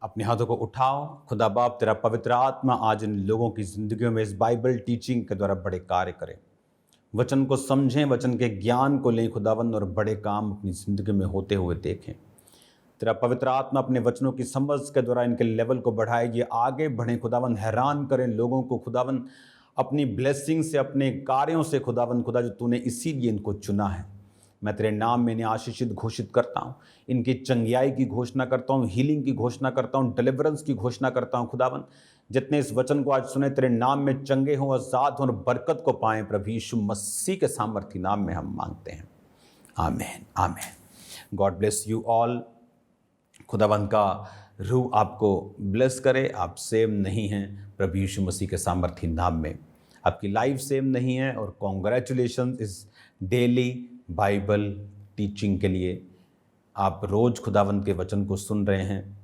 अपने हाथों को उठाओ। खुदा बाप तेरा पवित्र आत्मा आज इन लोगों की ज़िंदगियों में इस बाइबल टीचिंग के द्वारा बड़े कार्य करे। वचन को समझें, वचन के ज्ञान को लें खुदावंद, और बड़े काम अपनी ज़िंदगी में होते हुए देखें। तेरा पवित्र आत्मा अपने वचनों की समझ के द्वारा इनके लेवल को बढ़ाए, ये आगे बढ़ें खुदावंद, हैरान करें लोगों को खुदावंद अपनी ब्लेसिंग से, अपने कार्यों से खुदावंद, खुदा जो तूने इसीलिए इनको चुना है। मैं तेरे नाम में इन्हें आशीषित घोषित करता हूँ, इनकी चंगियाई की घोषणा करता हूँ, हीलिंग की घोषणा करता हूँ, डिलीवरेंस की घोषणा करता हूँ खुदावंद। जितने इस वचन को आज सुने तेरे नाम में चंगे हों, आजाद हों और बरकत को पाएं, प्रभु यीशु मसीह के सामर्थी नाम में हम मांगते हैं, आमीन आमीन। God bless you all. खुदावंद का रूह आपको ब्लेस करे। आप सेम नहीं हैं, प्रभु यीशु मसीह के सामर्थी नाम में आपकी लाइफ सेम नहीं है। और कॉन्ग्रेचुलेशन इस डेली बाइबल टीचिंग के लिए। आप रोज़ खुदावंद के वचन को सुन रहे हैं,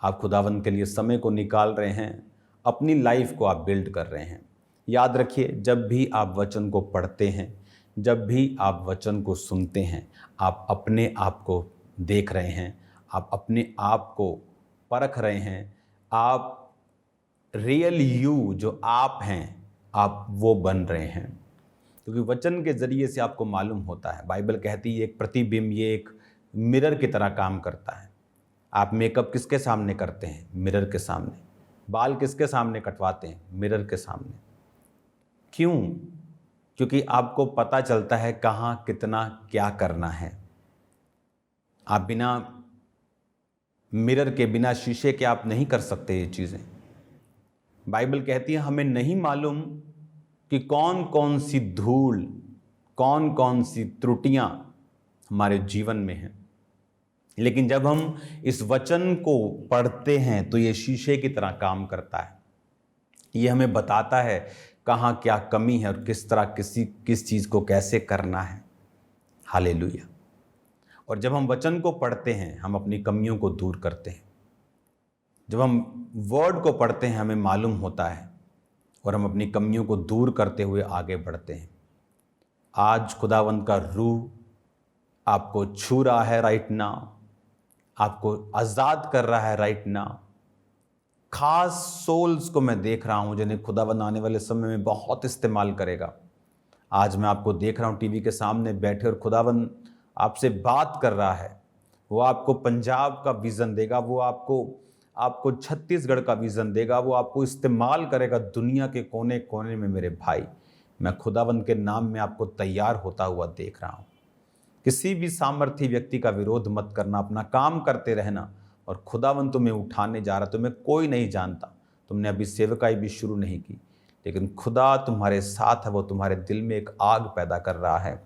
आप खुदावंद के लिए समय को निकाल रहे हैं, अपनी लाइफ को आप बिल्ड कर रहे हैं। याद रखिए, जब भी आप वचन को पढ़ते हैं, जब भी आप वचन को सुनते हैं, आप अपने आप को देख रहे हैं, आप अपने आप को परख रहे हैं। आप रियल यू जो आप हैं, आप वो बन रहे हैं, क्योंकि वचन के ज़रिए से आपको मालूम होता है। बाइबल कहती है एक प्रतिबिंब, ये एक मिरर की तरह काम करता है। आप मेकअप किसके सामने करते हैं? मिरर के सामने। बाल किसके सामने कटवाते हैं? मिरर के सामने। क्यों? क्योंकि आपको पता चलता है कहाँ कितना क्या करना है। आप बिना मिरर के, बिना शीशे के आप नहीं कर सकते ये चीज़ें। बाइबल कहती है हमें नहीं मालूम कि कौन कौन सी धूल, कौन कौन सी त्रुटियां हमारे जीवन में हैं, लेकिन जब हम इस वचन को पढ़ते हैं तो ये शीशे की तरह काम करता है। ये हमें बताता है कहाँ क्या कमी है और किस तरह किस चीज़ को कैसे करना है। हालेलुया। और जब हम वचन को पढ़ते हैं, हम अपनी कमियों को दूर करते हैं। जब हम वर्ड को पढ़ते हैं, हमें मालूम होता है और हम अपनी कमियों को दूर करते हुए आगे बढ़ते हैं। आज खुदावंद का रूह आपको छू रहा है राइट नाउ, आपको आज़ाद कर रहा है राइट नाउ। खास सोल्स को मैं देख रहा हूं जिन्हें खुदावंद आने वाले समय में बहुत इस्तेमाल करेगा। आज मैं आपको देख रहा हूं टीवी के सामने बैठे और खुदावंद आपसे बात कर रहा है। वो आपको पंजाब का विज़न देगा, वो आपको छत्तीसगढ़ का विज़न देगा, वो आपको इस्तेमाल करेगा दुनिया के कोने कोने में। मेरे भाई, मैं खुदावंद के नाम में आपको तैयार होता हुआ देख रहा हूँ। किसी भी सामर्थी व्यक्ति का विरोध मत करना, अपना काम करते रहना। और खुदावंद तुम्हें उठाने जा रहा। तुम्हें कोई नहीं जानता, तुमने अभी सेवकाई भी शुरू नहीं की, लेकिन खुदा तुम्हारे साथ है। वो तुम्हारे दिल में एक आग पैदा कर रहा है।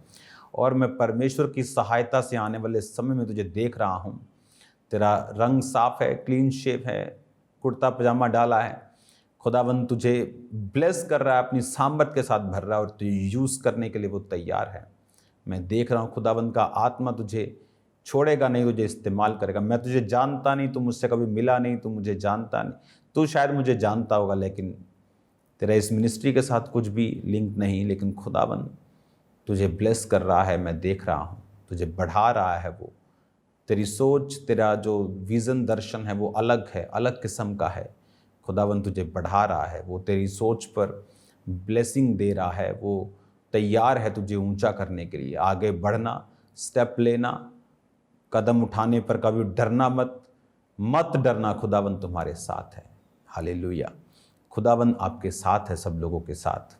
और मैं परमेश्वर की सहायता से आने वाले समय में तुझे देख रहा हूँ। तेरा रंग साफ है, क्लीन शेप है, कुर्ता पजामा डाला है। खुदावंद तुझे ब्लेस कर रहा है, अपनी सामर्थ के साथ भर रहा है और तुझे यूज़ करने के लिए वो तैयार है। मैं देख रहा हूँ खुदावंद का आत्मा तुझे छोड़ेगा नहीं, तुझे इस्तेमाल करेगा। मैं तुझे जानता नहीं, तू मुझसे कभी मिला नहीं, तू मुझे जानता नहीं। तू शायद मुझे जानता होगा, लेकिन तेरा इस मिनिस्ट्री के साथ कुछ भी लिंक नहीं, लेकिन खुदावंद तुझे ब्लेस कर रहा है। मैं देख रहा हूँ, तुझे बढ़ा रहा है। वो तेरी सोच, तेरा जो विज़न दर्शन है वो अलग है, अलग किस्म का है। खुदावंद तुझे बढ़ा रहा है, वो तेरी सोच पर ब्लेसिंग दे रहा है। वो तैयार है तुझे ऊंचा करने के लिए। आगे बढ़ना, स्टेप लेना, कदम उठाने पर कभी डरना मत डरना। खुदावंद तुम्हारे साथ है। हालेलुया। खुदावंद आपके साथ है, सब लोगों के साथ।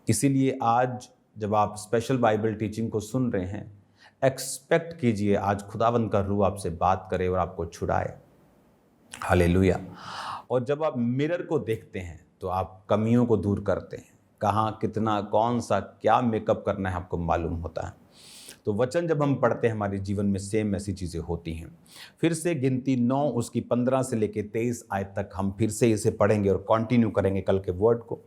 इसीलिए आज जब आप स्पेशल बाइबल टीचिंग को सुन रहे हैं, एक्सपेक्ट कीजिए आज खुदावंद का रूह आपसे बात करे और आपको छुड़ाए। हालेलुया। और जब आप मिरर को देखते हैं तो आप कमियों को दूर करते हैं। कहाँ कितना, कौन सा, क्या मेकअप करना है आपको मालूम होता है। तो वचन जब हम पढ़ते हैं, हमारे जीवन में सेम ऐसी चीज़ें होती हैं। फिर से गिनती 9 उसकी 15 से लेकर 23 आयत तक हम फिर से इसे पढ़ेंगे और कंटिन्यू करेंगे कल के वर्ड को।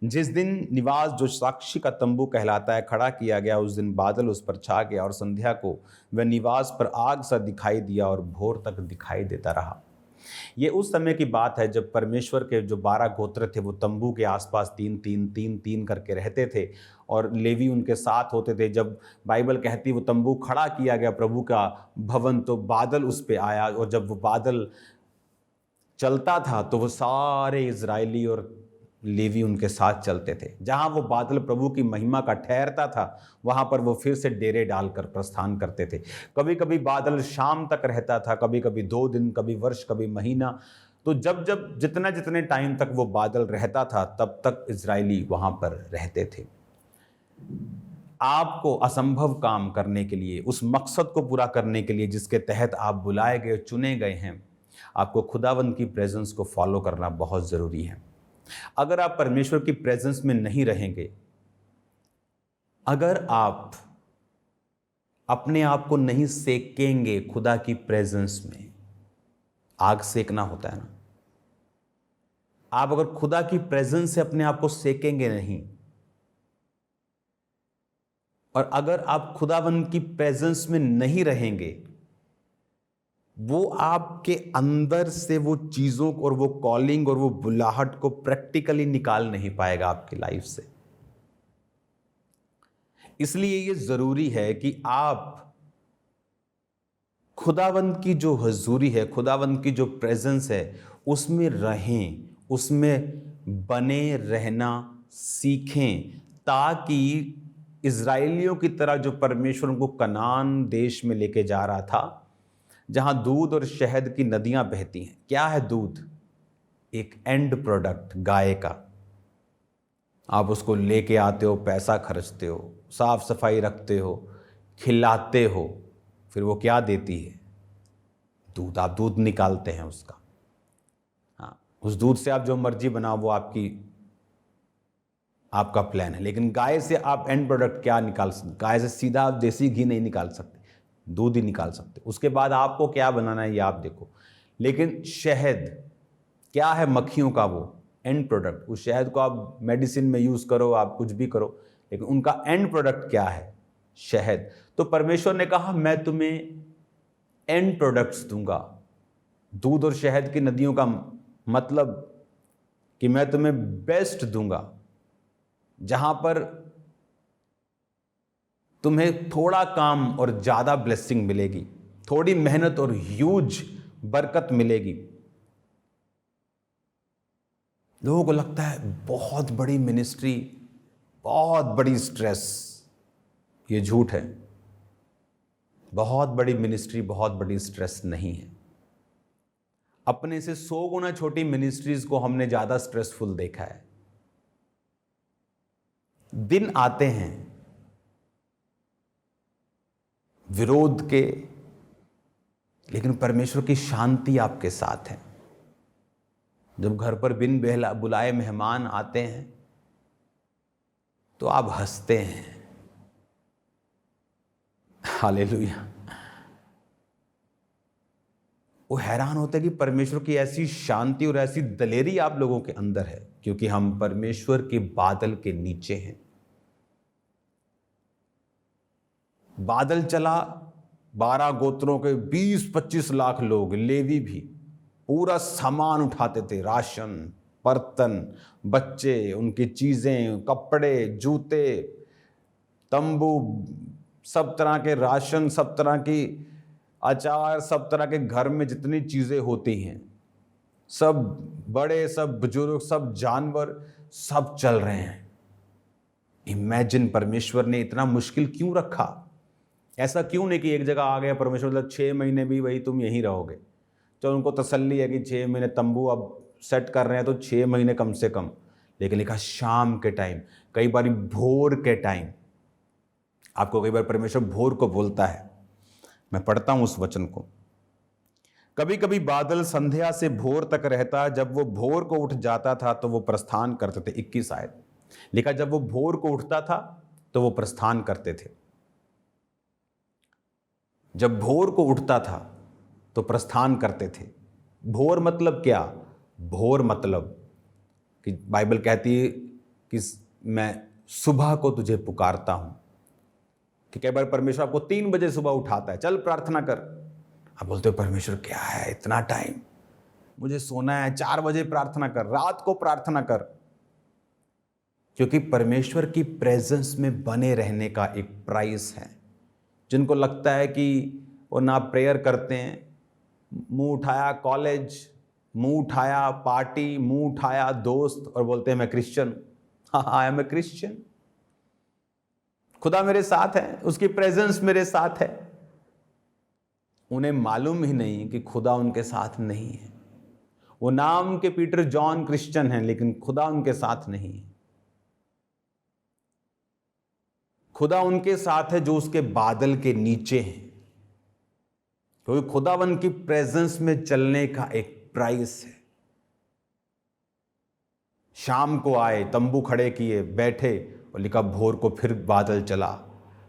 जिस दिन निवास जो साक्षी का तंबू कहलाता है खड़ा किया गया, उस दिन बादल उस पर छा गया और संध्या को वह निवास पर आग सा दिखाई दिया और भोर तक दिखाई देता रहा। ये उस समय की बात है जब परमेश्वर के जो 12 गोत्र थे वो तंबू के आसपास 3-3-3-3 करके रहते थे और लेवी उनके साथ होते थे। जब बाइबल कहती वो तंबू खड़ा किया गया प्रभु का भवन, तो बादल उस पे आया। और जब वो बादल चलता था तो वो सारे इजरायली और लेवी उनके साथ चलते थे। जहां वो बादल प्रभु की महिमा का ठहरता था, वहां पर वो फिर से डेरे डालकर प्रस्थान करते थे। कभी कभी बादल शाम तक रहता था, कभी कभी 2 दिन, कभी वर्ष, कभी महीना। तो जब जब जितने जितने टाइम तक वो बादल रहता था, तब तक इजरायली वहां पर रहते थे। आपको असंभव काम करने के लिए, उस मकसद को पूरा करने के लिए जिसके तहत आप बुलाए गए, चुने गए हैं, आपको खुदावंद की प्रेजेंस को फॉलो करना बहुत जरूरी है। अगर आप परमेश्वर की प्रेजेंस में नहीं रहेंगे, अगर आप अपने आप को नहीं सेकेंगे खुदा की प्रेजेंस में, आग सेकना होता है ना, आप अगर खुदा की प्रेजेंस से अपने आप को सेकेंगे नहीं, और अगर आप खुदावंद की प्रेजेंस में नहीं रहेंगे, वो आपके अंदर से वो चीजों और वो कॉलिंग और वो बुलाहट को प्रैक्टिकली निकाल नहीं पाएगा आपकी लाइफ से। इसलिए ये जरूरी है कि आप खुदावंद की जो हजूरी है, खुदावंद की जो प्रेजेंस है, उसमें रहें, उसमें बने रहना सीखें, ताकि इजराइलियों की तरह जो परमेश्वर उनको कनान देश में लेके जा रहा था, जहां दूध और शहद की नदियां बहती हैं। क्या है दूध? एक एंड प्रोडक्ट, गाय का। आप उसको लेके आते हो, पैसा खर्चते हो, साफ सफाई रखते हो, खिलाते हो, फिर वो क्या देती है? दूध। आप दूध निकालते हैं उसका। हाँ, उस दूध से आप जो मर्जी बनाओ, वो आपका प्लान है। लेकिन गाय से आप एंड प्रोडक्ट क्या निकाल सकते? गाय से सीधा आप देसी घी नहीं निकाल सकते, दूध ही निकाल सकते। उसके बाद आपको क्या बनाना है ये आप देखो। लेकिन शहद क्या है? मक्खियों का वो एंड प्रोडक्ट। उस शहद को आप मेडिसिन में यूज करो, आप कुछ भी करो, लेकिन उनका एंड प्रोडक्ट क्या है? शहद। तो परमेश्वर ने कहा मैं तुम्हें एंड प्रोडक्ट्स दूंगा। दूध और शहद की नदियों का मतलब कि मैं तुम्हें बेस्ट दूंगा, जहां पर तुम्हें थोड़ा काम और ज्यादा ब्लेसिंग मिलेगी, थोड़ी मेहनत और ह्यूज बरकत मिलेगी। लोगों को लगता है बहुत बड़ी मिनिस्ट्री, बहुत बड़ी स्ट्रेस। ये झूठ है। बहुत बड़ी मिनिस्ट्री, बहुत बड़ी स्ट्रेस नहीं है। अपने से 100 गुना छोटी मिनिस्ट्रीज को हमने ज्यादा स्ट्रेसफुल देखा है। दिन आते हैं विरोध के, लेकिन परमेश्वर की शांति आपके साथ है। जब घर पर बिन बुलाए मेहमान आते हैं तो आप हंसते हैं। हालेलुया। वो हैरान होते हैं कि परमेश्वर की ऐसी शांति और ऐसी दलेरी आप लोगों के अंदर है, क्योंकि हम परमेश्वर के बादल के नीचे हैं। बादल चला, 12 गोत्रों के 20-25 लाख लोग, लेवी भी पूरा सामान उठाते थे, राशन, बर्तन, बच्चे, उनकी चीजें, कपड़े, जूते, तंबू, सब तरह के राशन, सब तरह की अचार, सब तरह के घर में जितनी चीजें होती हैं, सब बड़े, सब बुजुर्ग, सब जानवर, सब चल रहे हैं। इमेजिन, परमेश्वर ने इतना मुश्किल क्यों रखा? ऐसा क्यों नहीं कि एक जगह आ गया परमेश्वर, मतलब 6 महीने भी वही तुम यहीं रहोगे। तो उनको तसल्ली है कि 6 महीने तंबू अब सेट कर रहे हैं तो 6 महीने कम से कम। लेकिन लिखा शाम के टाइम, कई बार भोर के टाइम। आपको कई बार परमेश्वर भोर को बोलता है। मैं पढ़ता हूं उस वचन को। कभी कभी बादल संध्या से भोर तक रहता, जब वो भोर को उठ जाता था तो वो प्रस्थान करते थे। 21 आयत लिखा, जब वो भोर को उठता था तो वो प्रस्थान करते थे। जब भोर को उठता था तो प्रस्थान करते थे। भोर मतलब क्या? भोर मतलब कि बाइबल कहती है कि मैं सुबह को तुझे पुकारता हूं। कि कई बार परमेश्वर आपको 3 बजे सुबह उठाता है, चल प्रार्थना कर। आप बोलते हो परमेश्वर क्या है इतना टाइम, मुझे सोना है, 4 बजे प्रार्थना कर, रात को प्रार्थना कर। क्योंकि परमेश्वर की प्रेजेंस में बने रहने का एक प्राइस है। जिनको लगता है कि वो ना प्रेयर करते हैं, मुंह उठाया कॉलेज, मुंह उठाया पार्टी, मुंह उठाया दोस्त और बोलते हैं मैं क्रिश्चियन हूं। हाँ, आई एम ए क्रिश्चियन। खुदा मेरे साथ है, उसकी प्रेजेंस मेरे साथ है। उन्हें मालूम ही नहीं कि खुदा उनके साथ नहीं है। वो नाम के पीटर जॉन क्रिश्चियन हैं, लेकिन खुदा उनके साथ नहीं है। खुदा उनके साथ है जो उसके बादल के नीचे हैं, क्योंकि खुदावन की प्रेजेंस में चलने का एक प्राइस है। शाम को आए, तंबू खड़े किए, बैठे और लिखा भोर को फिर बादल चला।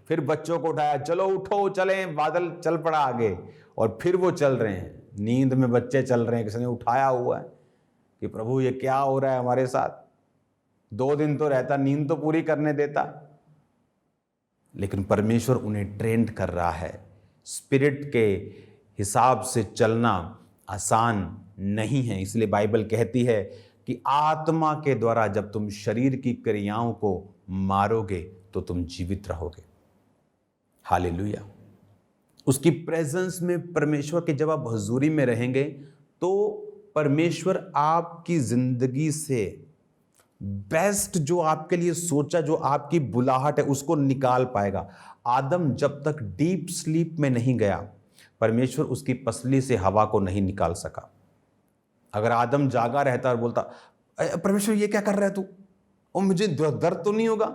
फिर बच्चों को उठाया, चलो उठो चलें, बादल चल पड़ा आगे, और फिर वो चल रहे हैं। नींद में बच्चे चल रहे हैं, किसी ने उठाया हुआ है कि प्रभु ये क्या हो रहा है हमारे साथ। 2 दिन तो रहता, नींद तो पूरी करने देता। लेकिन परमेश्वर उन्हें ट्रेंड कर रहा है। स्पिरिट के हिसाब से चलना आसान नहीं है, इसलिए बाइबल कहती है कि आत्मा के द्वारा जब तुम शरीर की क्रियाओं को मारोगे तो तुम जीवित रहोगे। हालेलुया। उसकी प्रेजेंस में, परमेश्वर के जब आप हुजूरी में रहेंगे तो परमेश्वर आपकी जिंदगी से बेस्ट जो आपके लिए सोचा, जो आपकी बुलाहट है, उसको निकाल पाएगा। आदम जब तक डीप स्लीप में नहीं गया, परमेश्वर उसकी पसली से हवा को नहीं निकाल सका। अगर आदम जागा रहता और बोलता परमेश्वर ये क्या कर रहा है तू, और मुझे दर्द तो नहीं होगा,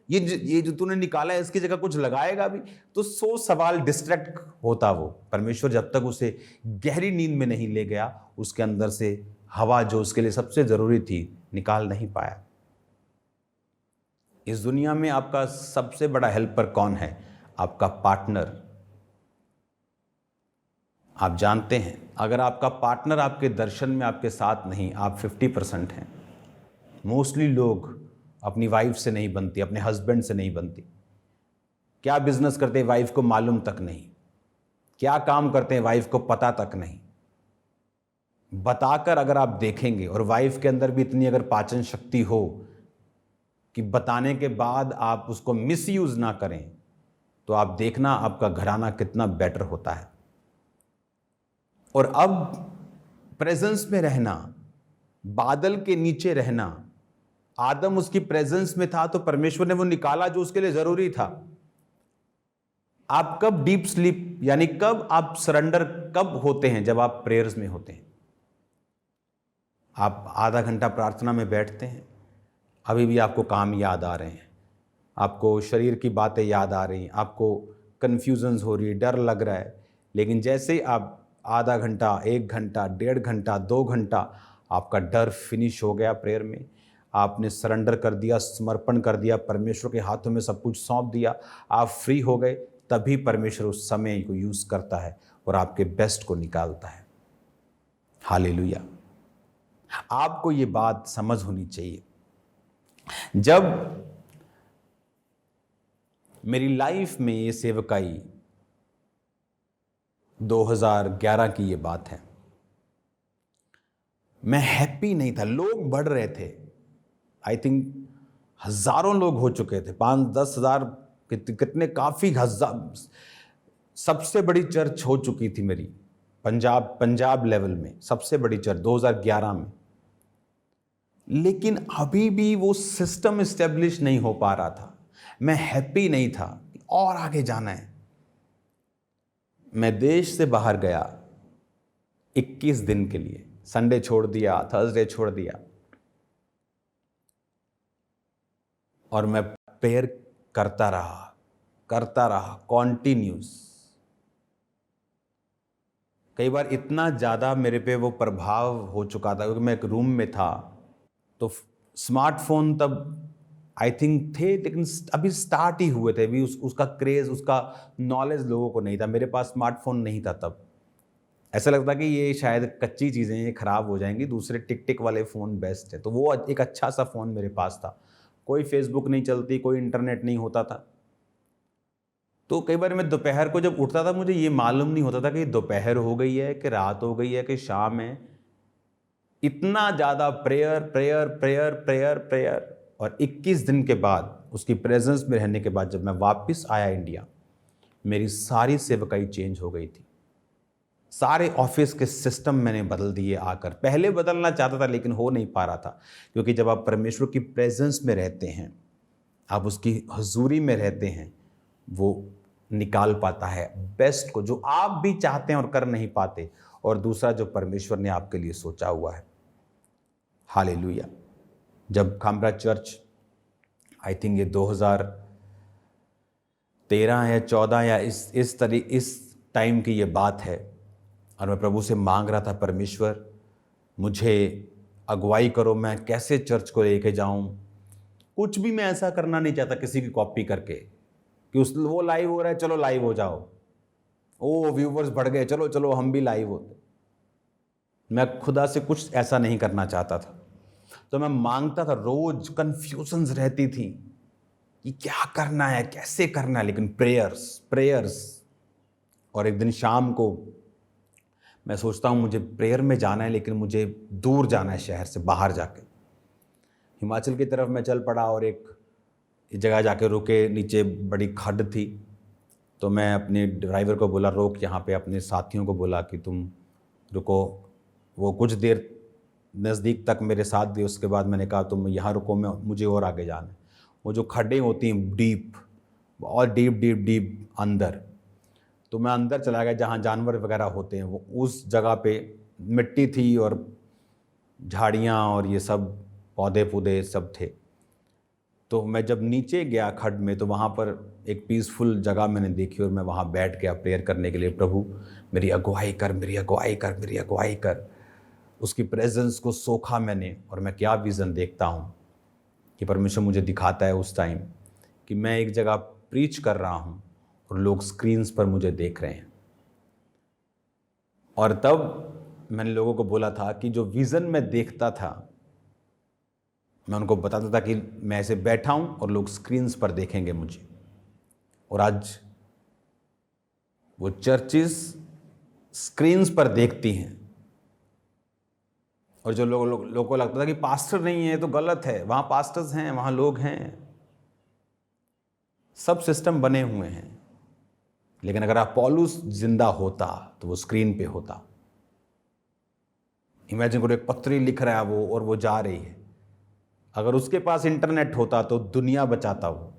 ये जो तूने निकाला है इसकी जगह कुछ लगाएगा भी, तो 100 सवाल डिस्ट्रैक्ट होता वो। परमेश्वर जब तक उसे गहरी नींद में नहीं ले गया, उसके अंदर से हवा जो उसके लिए सबसे जरूरी थी निकाल नहीं पाया। इस दुनिया में आपका सबसे बड़ा हेल्पर कौन है? आपका पार्टनर। आप जानते हैं, अगर आपका पार्टनर आपके दर्शन में आपके साथ नहीं, आप 50% हैं। मोस्टली लोग अपनी वाइफ से नहीं बनती, अपने हस्बैंड से नहीं बनती। क्या बिजनेस करते हैं वाइफ को मालूम तक नहीं, क्या काम करते हैं वाइफ को पता तक नहीं। बताकर अगर आप देखेंगे, और वाइफ के अंदर भी इतनी अगर पाचन शक्ति हो कि बताने के बाद आप उसको मिसयूज ना करें, तो आप देखना आपका घराना कितना बेटर होता है। और अब प्रेजेंस में रहना, बादल के नीचे रहना, आदम उसकी प्रेजेंस में था तो परमेश्वर ने वो निकाला जो उसके लिए जरूरी था। आप कब डीप स्लीप, यानी कब आप सरेंडर कब होते हैं? जब आप प्रेयर्स में होते हैं। आप आधा घंटा प्रार्थना में बैठते हैं, अभी भी आपको काम याद आ रहे हैं, आपको शरीर की बातें याद आ रही हैं, आपको कन्फ्यूजन्स हो रही है, डर लग रहा है। लेकिन जैसे ही आप आधा घंटा, 1 घंटा, 1.5 घंटा, 2 घंटा, आपका डर फिनिश हो गया प्रेयर में, आपने सरेंडर कर दिया, समर्पण कर दिया, परमेश्वर के हाथों में सब कुछ सौंप दिया, आप फ्री हो गए, तभी परमेश्वर उस समय को यूज़ करता है और आपके बेस्ट को निकालता है। हालेलुया। आपको ये बात समझ होनी चाहिए। जब मेरी लाइफ में ये सेवकाई 2011 की ये बात है, मैं हैप्पी नहीं था। लोग बढ़ रहे थे, आई थिंक हजारों लोग हो चुके थे, 5-10 हज़ार, कितने, काफ़ी हजार। सबसे बड़ी चर्च हो चुकी थी मेरी, पंजाब लेवल में सबसे बड़ी चर्च 2011 में। लेकिन अभी भी वो सिस्टम इस्टेब्लिश नहीं हो पा रहा था। मैं हैप्पी नहीं था, और आगे जाना है। मैं देश से बाहर गया 21 दिन के लिए, संडे छोड़ दिया, थर्सडे छोड़ दिया, और मैं प्रेयर करता रहा कॉन्टिन्यूस। कई बार इतना ज़्यादा मेरे पे वो प्रभाव हो चुका था, क्योंकि मैं एक रूम में था, तो स्मार्टफोन तब आई थिंक थे, लेकिन अभी स्टार्ट ही हुए थे, अभी उसका क्रेज़, उसका नॉलेज लोगों को नहीं था। मेरे पास स्मार्टफोन नहीं था तब। ऐसा लगता कि ये शायद कच्ची चीज़ें, ये ख़राब हो जाएंगी, दूसरे टिक वाले फ़ोन बेस्ट है। तो वो एक अच्छा सा फ़ोन मेरे पास था। कोई फेसबुक नहीं चलती, कोई इंटरनेट नहीं होता था। तो कई बार मैं दोपहर को जब उठता था, मुझे ये मालूम नहीं होता था कि दोपहर हो गई है कि रात हो गई है कि शाम है। इतना ज़्यादा प्रेयर। और 21 दिन के बाद, उसकी प्रेजेंस में रहने के बाद, जब मैं वापस आया इंडिया, मेरी सारी सेवकाई चेंज हो गई थी। सारे ऑफिस के सिस्टम मैंने बदल दिए आकर। पहले बदलना चाहता था लेकिन हो नहीं पा रहा था, क्योंकि जब आप परमेश्वर की प्रेजेंस में रहते हैं, आप उसकी हजूरी में रहते हैं, वो निकाल पाता है बेस्ट को जो आप भी चाहते हैं और कर नहीं पाते, और दूसरा जो परमेश्वर ने आपके लिए सोचा हुआ है। हालेलुया। जब खामरा चर्च, आई थिंक ये 2013 या 14 या इस टाइम की ये बात है, और मैं प्रभु से मांग रहा था, परमेश्वर मुझे अगुवाई करो, मैं कैसे चर्च को लेके जाऊं। कुछ भी मैं ऐसा करना नहीं चाहता किसी की कॉपी करके कि वो लाइव हो रहा है, चलो लाइव हो जाओ, ओ व्यूवर्स बढ़ गए, चलो चलो हम भी लाइव होते। मैं खुदा से कुछ ऐसा नहीं करना चाहता था। तो मैं मांगता था, रोज कंफ्यूजन्स रहती थी कि क्या करना है, कैसे करना है, लेकिन प्रेयर्स। और एक दिन शाम को मैं सोचता हूँ मुझे प्रेयर में जाना है, लेकिन मुझे दूर जाना है, शहर से बाहर जाके। हिमाचल की तरफ मैं चल पड़ा और एक जगह जाके रुके, नीचे बड़ी खड्ड थी। तो मैं अपने ड्राइवर को बोला, रोक यहाँ पे। अपने साथियों को बोला कि तुम रुको। वो कुछ देर नज़दीक तक मेरे साथ दिए, उसके बाद मैंने कहा तुम यहाँ रुको, मुझे और आगे जाना है। वो जो खड्डें होती हैं डीप, और डीप अंदर, तो मैं अंदर चला गया जहाँ जानवर वगैरह होते हैं। वो उस जगह पे मिट्टी थी और झाड़ियाँ और ये सब पौधे पौधे सब थे। तो मैं जब नीचे गया खड्ड में, तो वहाँ पर एक पीसफुल जगह मैंने देखी और मैं वहाँ बैठ गया प्रेयर करने के लिए। प्रभु मेरी अगुवाई कर, मेरी अगुवाई कर, मेरी अगुवाई कर। उसकी प्रेजेंस को सोखा मैंने, और मैं क्या विज़न देखता हूँ कि परमेश्वर मुझे दिखाता है उस टाइम कि मैं एक जगह प्रीच कर रहा हूँ और लोग स्क्रीन्स पर मुझे देख रहे हैं। और तब मैंने लोगों को बोला था कि जो विज़न मैं देखता था, मैं उनको बताता था कि मैं ऐसे बैठा हूँ और लोग स्क्रीन्स पर देखेंगे मुझे। और आज वो चर्चेस स्क्रीन्स पर देखती हैं, और जो लोगों को लगता था कि पास्टर नहीं है तो गलत है, वहाँ पास्टर्स हैं, वहाँ लोग हैं, सब सिस्टम बने हुए हैं। लेकिन अगर आप पौलुस जिंदा होता तो वो स्क्रीन पे होता। इमेजिन करो, एक पत्री लिख रहा है वो, और वो जा रही है। अगर उसके पास इंटरनेट होता तो दुनिया बचाता वो।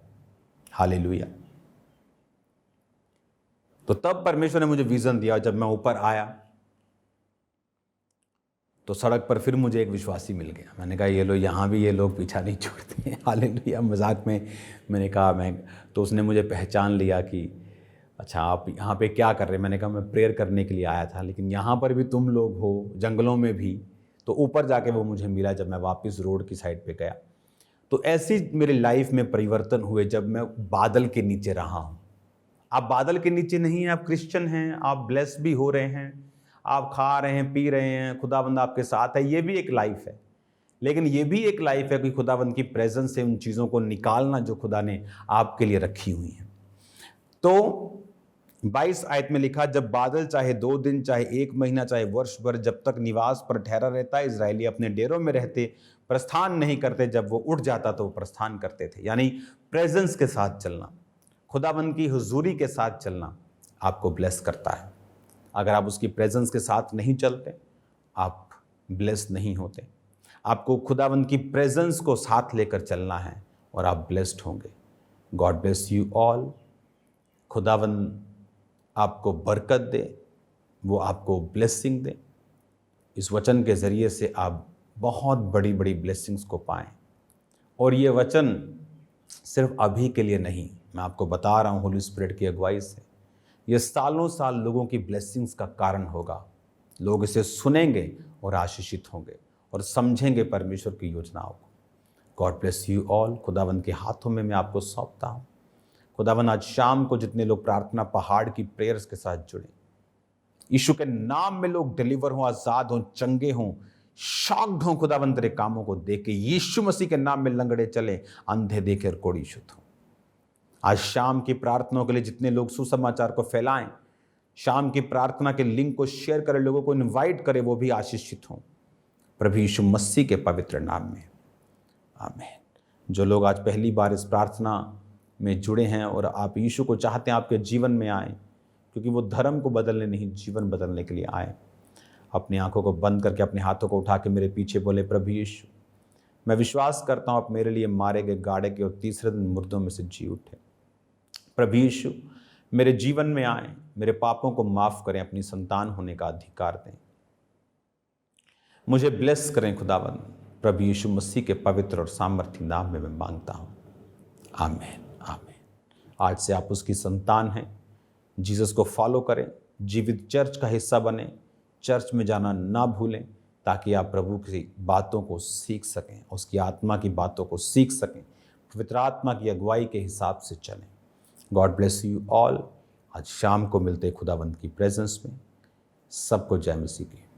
हालेलुया। तो तब परमेश्वर ने मुझे विजन दिया। जब मैं ऊपर आया तो सड़क पर फिर मुझे एक विश्वासी मिल गया। मैंने कहा ये लो, यहाँ भी ये लोग पीछा नहीं छोड़ते हैं। हालेलुया। मजाक में मैंने कहा तो उसने मुझे पहचान लिया कि अच्छा आप यहाँ पे क्या कर रहे हैं। मैंने कहा मैं प्रेयर करने के लिए आया था, लेकिन यहाँ पर भी तुम लोग हो, जंगलों में भी। तो ऊपर जाके वो मुझे मिला जब मैं वापस रोड की साइड पे गया। तो ऐसी मेरी लाइफ में परिवर्तन हुए जब मैं बादल के नीचे रहा हूँ। आप बादल के नीचे नहीं हैं, आप क्रिश्चियन हैं, आप ब्लेस भी हो रहे हैं, आप खा रहे हैं, पी रहे हैं, खुदाबंद आपके साथ है। ये भी एक लाइफ है, लेकिन ये भी एक लाइफ है कि खुदाबंद की प्रेजेंस से उन चीज़ों को निकालना जो खुदा ने आपके लिए रखी हुई हैं। तो 22 आयत में लिखा, जब बादल चाहे 2 दिन, चाहे 1 महीना, चाहे वर्ष भर जब तक निवास पर ठहरा रहता, इजरायली अपने डेरों में रहते, प्रस्थान नहीं करते। जब वो उठ जाता तो वो प्रस्थान करते थे। यानी प्रेजेंस के साथ चलना, खुदाबंद की हुजूरी के साथ चलना आपको ब्लेस करता है। अगर आप उसकी प्रेजेंस के साथ नहीं चलते, आप ब्लेस नहीं होते। आपको खुदाबंद की प्रेजेंस को साथ लेकर चलना है और आप ब्लेस्ड होंगे। God bless you all. खुदाबंद आपको बरकत दे, वो आपको ब्लेसिंग दे। इस वचन के ज़रिए से आप बहुत बड़ी बड़ी ब्लेसिंग्स को पाएं। और ये वचन सिर्फ अभी के लिए नहीं, मैं आपको बता रहा हूँ होली स्पिरिट की अगुवाई से, ये सालों साल लोगों की ब्लेसिंग्स का कारण होगा। लोग इसे सुनेंगे और आशीषित होंगे और समझेंगे परमेश्वर की योजनाओं को। God bless you all. खुदावंद के हाथों में मैं आपको सौंपता हूँ। खुदावंद आज शाम को जितने लोग प्रार्थना पहाड़ की प्रेयर्स के साथ जुड़े, यीशु के नाम में लोग डिलीवर हों, आज़ाद हों, चंगे हों, शॉक्ड हों खुदावंद तेरे कामों को देख के। यीशु मसीह के नाम में लंगड़े चले, अंधे देखे और कोढ़ी शुद्ध हों। आज शाम की प्रार्थनाओं के लिए जितने लोग सुसमाचार को फैलाएं, शाम की प्रार्थना के लिंक को शेयर करें, लोगों को इनवाइट करें, वो भी आशीषित हों प्रभु यीशु मसीह के पवित्र नाम में, आमीन। जो लोग आज पहली बार इस प्रार्थना में जुड़े हैं और आप यीशु को चाहते हैं आपके जीवन में आए, क्योंकि वो धर्म को बदलने नहीं, जीवन बदलने के लिए आए। अपनी आंखों को बंद करके अपने हाथों को उठा के मेरे पीछे बोले, प्रभु यीशु, मैं विश्वास करता हूँ आप मेरे लिए मारे गए, गाड़े गए और तीसरे दिन मुर्दों में से जी उठे। प्रभु यीशु मेरे जीवन में आए, मेरे पापों को माफ करें, अपनी संतान होने का अधिकार दें, मुझे ब्लेस करें खुदावंद। प्रभु यीशु मसीह के पवित्र और सामर्थी नाम में मैं मांगता हूँ, आमीन आमीन। आज से आप उसकी संतान हैं। जीसस को फॉलो करें, जीवित चर्च का हिस्सा बने, चर्च में जाना ना भूलें, ताकि आप प्रभु की बातों को सीख सकें, उसकी आत्मा की बातों को सीख सकें, पवित्र आत्मा की अगुवाई के हिसाब से चलें। God bless you all. आज शाम को मिलते खुदावंत की प्रेजेंस में। सबको जय मसीह की।